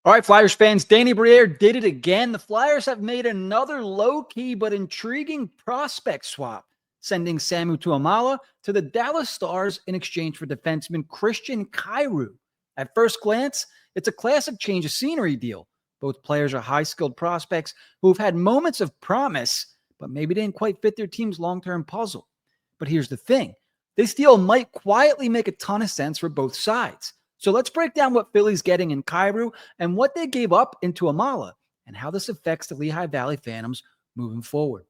All right, Flyers fans, Danny Brière did it again. The Flyers have made another low-key but intriguing prospect swap, sending Samu Tuomaala to the Dallas Stars in exchange for defenseman Christian Kyrou. At first glance, it's a classic change of scenery deal. Both players are high-skilled prospects who have had moments of promise, but maybe didn't quite fit their team's long-term puzzle. But here's the thing. This deal might quietly make a ton of sense for both sides. So let's break down what Philly's getting in Kyrou and what they gave up in Tuomaala and how this affects the Lehigh Valley Phantoms moving forward.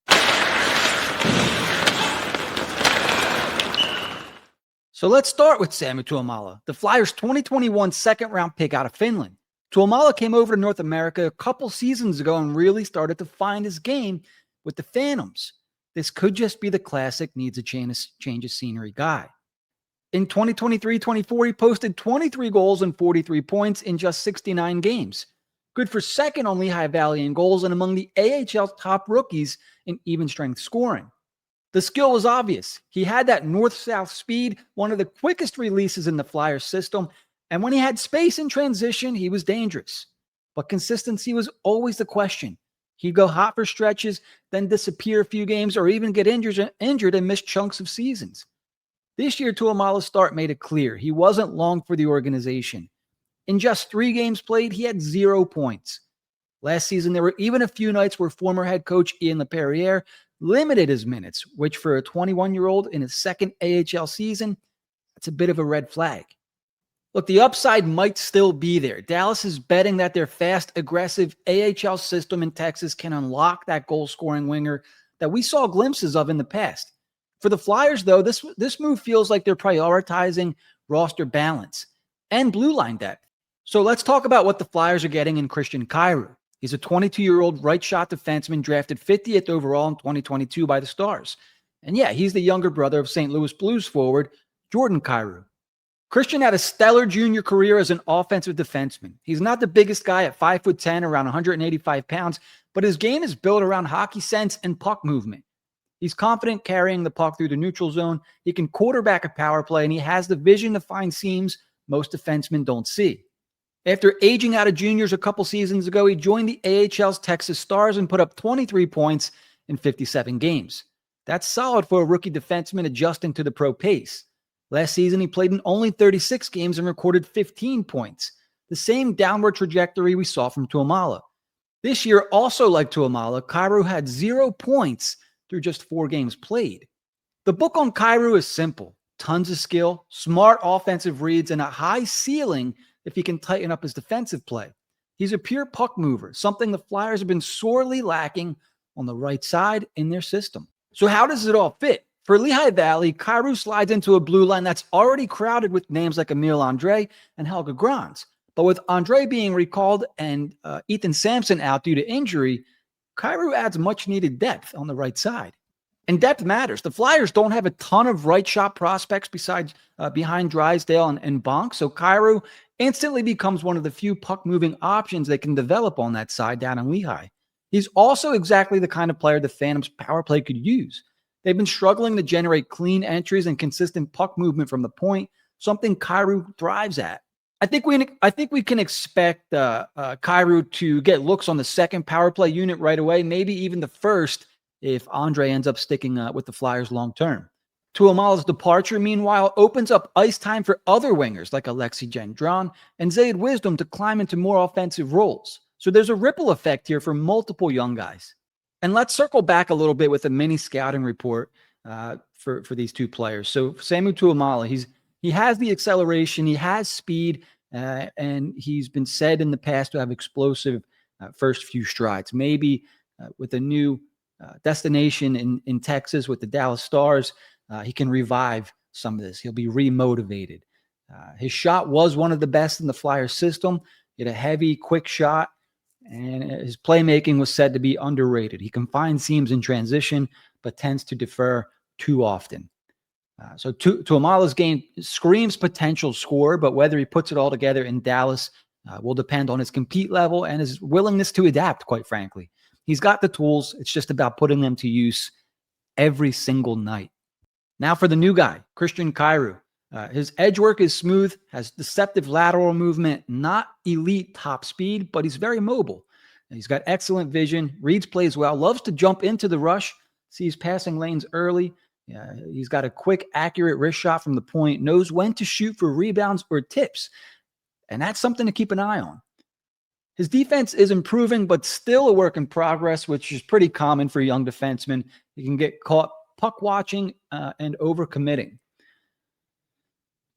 So let's start with Samu Tuomaala, the Flyers' 2021 second-round pick out of Finland. Tuomaala came over to North America a couple seasons ago and really started to find his game with the Phantoms. This could just be the classic needs a change of scenery guy. In 2023-24, he posted 23 goals and 43 points in just 69 games. Good for second on Lehigh Valley in goals and among the AHL's top rookies in even-strength scoring. The skill was obvious. He had that north-south speed, one of the quickest releases in the Flyers system, and when he had space in transition, he was dangerous. But consistency was always the question. He'd go hot for stretches, then disappear a few games, or even get injured and miss chunks of seasons. This year, Tuomaala's start made it clear he wasn't long for the organization. In just 3 games played, he had 0 points. Last season, there were even a few nights where former head coach Ian Brière limited his minutes, which for a 21-year-old in his second AHL season, that's a bit of a red flag. Look, the upside might still be there. Dallas is betting that their fast, aggressive AHL system in Texas can unlock that goal-scoring winger that we saw glimpses of in the past. For the Flyers, though, this move feels like they're prioritizing roster balance and blue line depth. So let's talk about what the Flyers are getting in Christian Kyrou. He's a 22-year-old right-shot defenseman drafted 50th overall in 2022 by the Stars. And yeah, he's the younger brother of St. Louis Blues forward Jordan Kyrou. Christian had a stellar junior career as an offensive defenseman. He's not the biggest guy at 5'10", around 185 pounds, but his game is built around hockey sense and puck movement. He's confident carrying the puck through the neutral zone. He can quarterback a power play, and he has the vision to find seams most defensemen don't see. After aging out of juniors a couple seasons ago, he joined the AHL's Texas Stars and put up 23 points in 57 games. That's solid for a rookie defenseman adjusting to the pro pace. Last season, he played in only 36 games and recorded 15 points, the same downward trajectory we saw from Tuomaala. This year, also like Tuomaala, Kyrou had 0 points through just 4 games played. The book on Kyrou is simple. Tons of skill, smart offensive reads, and a high ceiling if he can tighten up his defensive play. He's a pure puck mover, something the Flyers have been sorely lacking on the right side in their system. So how does it all fit? For Lehigh Valley, Kyrou slides into a blue line that's already crowded with names like Emil Andre and Helge Grans. But with Andre being recalled and Ethan Sampson out due to injury, Kyrou adds much-needed depth on the right side. And depth matters. The Flyers don't have a ton of right-shot prospects besides behind Drysdale and Bonk, so Kyrou instantly becomes one of the few puck-moving options they can develop on that side down in Lehigh. He's also exactly the kind of player the Phantoms' power play could use. They've been struggling to generate clean entries and consistent puck movement from the point, something Kyrou thrives at. I think we can expect Kyrou to get looks on the second power play unit right away, maybe even the first if Andre ends up sticking with the Flyers long term. Tuomaala's departure, meanwhile, opens up ice time for other wingers like Alexi Gendron and Zayd Wisdom to climb into more offensive roles. So there's a ripple effect here for multiple young guys. And let's circle back a little bit with a mini scouting report for these two players. So Samu Tuomaala, he has the acceleration, he has speed, and he's been said in the past to have explosive first few strides. Maybe with a new destination in Texas with the Dallas Stars, he can revive some of this. He'll be remotivated. His shot was one of the best in the Flyers system. He had a heavy, quick shot, and his playmaking was said to be underrated. He can find seams in transition, but tends to defer too often. So Tuomaala's game screams potential scorer, but whether he puts it all together in Dallas will depend on his compete level and his willingness to adapt, quite frankly. He's got the tools. It's just about putting them to use every single night. Now for the new guy, Christian Kyrou. His edge work is smooth, has deceptive lateral movement, not elite top speed, but he's very mobile. He's got excellent vision, reads plays well, loves to jump into the rush, sees passing lanes early. He's got a quick, accurate wrist shot from the point, knows when to shoot for rebounds or tips. And that's something to keep an eye on. His defense is improving, but still a work in progress, which is pretty common for young defensemen. He can get caught puck watching and overcommitting.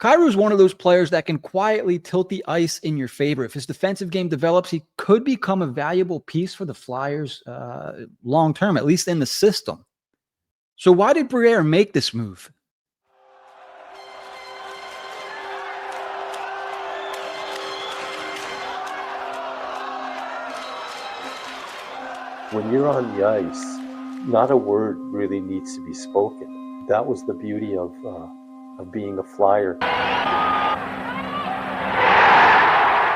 Kyrou is one of those players that can quietly tilt the ice in your favor. If his defensive game develops, he could become a valuable piece for the Flyers long term, at least in the system. So why did Brière make this move? When you're on the ice, not a word really needs to be spoken. That was the beauty of being a Flyer.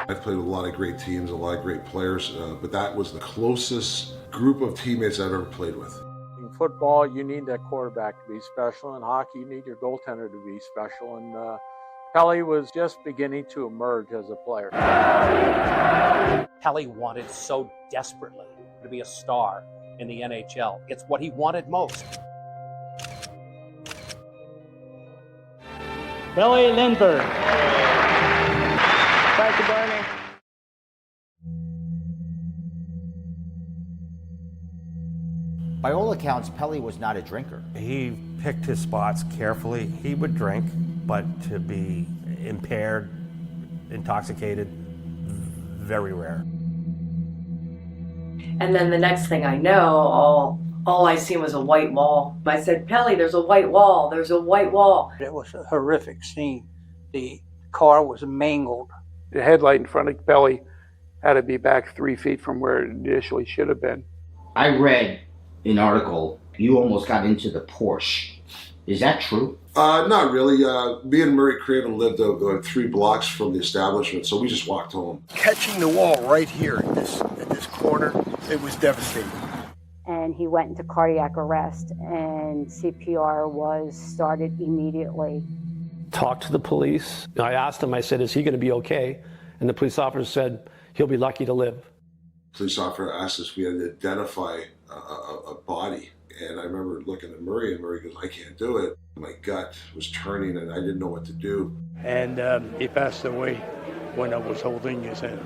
I've played with a lot of great teams, a lot of great players, but that was the closest group of teammates I've ever played with. In football, you need that quarterback to be special. In hockey, you need your goaltender to be special. And Pelle was just beginning to emerge as a player. Pelle wanted so desperately to be a star in the NHL. It's what he wanted most. Pelle Lindbergh. Thank you, Bernie. By all accounts, Pelle was not a drinker. He picked his spots carefully. He would drink, but to be impaired, intoxicated, very rare. And then the next thing I know, all I seen was a white wall. I said, Pelle, there's a white wall. There's a white wall. It was a horrific scene. The car was mangled. The headlight in front of Pelle had to be back 3 feet from where it initially should have been. I read an article, you almost got into the Porsche. Is that true? Not really. Me and Murray Craven lived 3 blocks from the establishment, so we just walked home. Catching the wall right here in this corner, it was devastating. And he went into cardiac arrest, and CPR was started immediately. Talked to the police. I asked him, I said, is he going to be okay? And the police officer said, he'll be lucky to live. Police officer asked us if we had to identify a body. And I remember looking at Murray, and Murray goes, I can't do it. My gut was turning, and I didn't know what to do. And he passed away when I was holding his hand.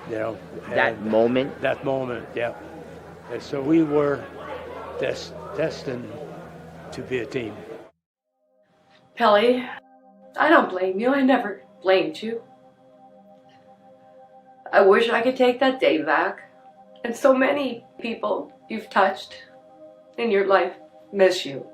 You know, that moment, yeah. And so we were destined to be a team. Pelle, I don't blame you. I never blamed you. I wish I could take that day back. And so many people you've touched in your life miss you.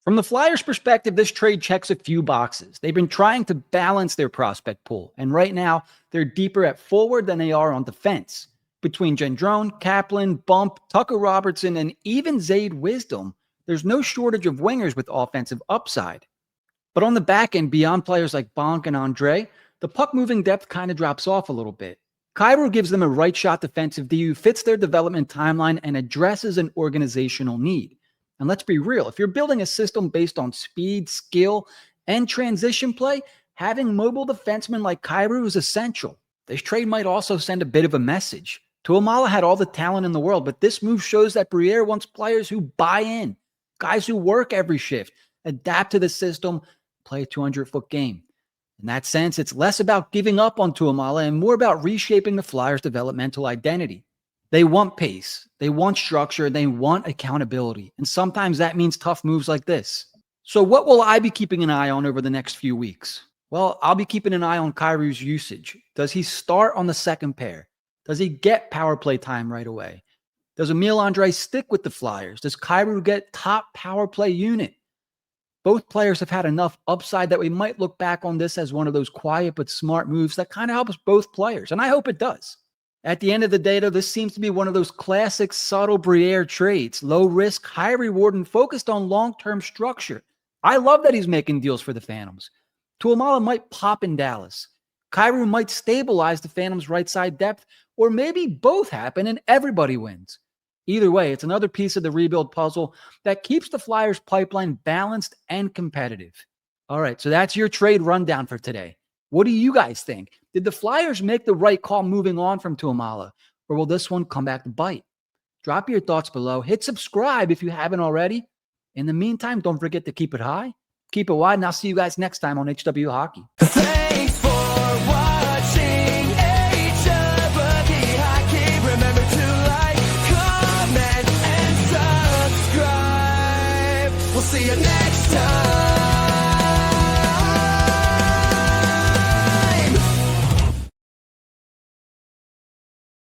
From the Flyers' perspective, this trade checks a few boxes. They've been trying to balance their prospect pool, and right now, they're deeper at forward than they are on defense. Between Gendron, Kaplan, Bump, Tucker Robertson, and even Zayd Wisdom, there's no shortage of wingers with offensive upside. But on the back end, beyond players like Bonk and Andre, the puck-moving depth kind of drops off a little bit. Kyrou gives them a right-shot defensive D who fits their development timeline and addresses an organizational need. And let's be real, if you're building a system based on speed, skill, and transition play, having mobile defensemen like Kyrou is essential. This trade might also send a bit of a message. Tuomaala had all the talent in the world, but this move shows that Brière wants players who buy in, guys who work every shift, adapt to the system, play a 200-foot game. In that sense, it's less about giving up on Tuomaala and more about reshaping the Flyers' developmental identity. They want pace, they want structure, they want accountability. And sometimes that means tough moves like this. So what will I be keeping an eye on over the next few weeks? Well, I'll be keeping an eye on Kyrou's usage. Does he start on the second pair? Does he get power play time right away? Does Emile Andre stick with the Flyers? Does Kyrou get top power play unit? Both players have had enough upside that we might look back on this as one of those quiet but smart moves that kind of helps both players, and I hope it does. At the end of the day, though, this seems to be one of those classic subtle Brière trades. Low risk, high reward, and focused on long-term structure. I love that he's making deals for the Phantoms. Tuomaala might pop in Dallas. Kyrou might stabilize the Phantoms' right side depth, or maybe both happen and everybody wins. Either way, it's another piece of the rebuild puzzle that keeps the Flyers pipeline balanced and competitive. All right, so that's your trade rundown for today. What do you guys think? Did the Flyers make the right call moving on from Tuomaala, or will this one come back to bite? Drop your thoughts below. Hit subscribe if you haven't already. In the meantime, don't forget to keep it high, keep it wide, and I'll see you guys next time on HW Hockey. Thanks for watching HW Hockey. Remember to like, comment, and subscribe. We'll see you next time.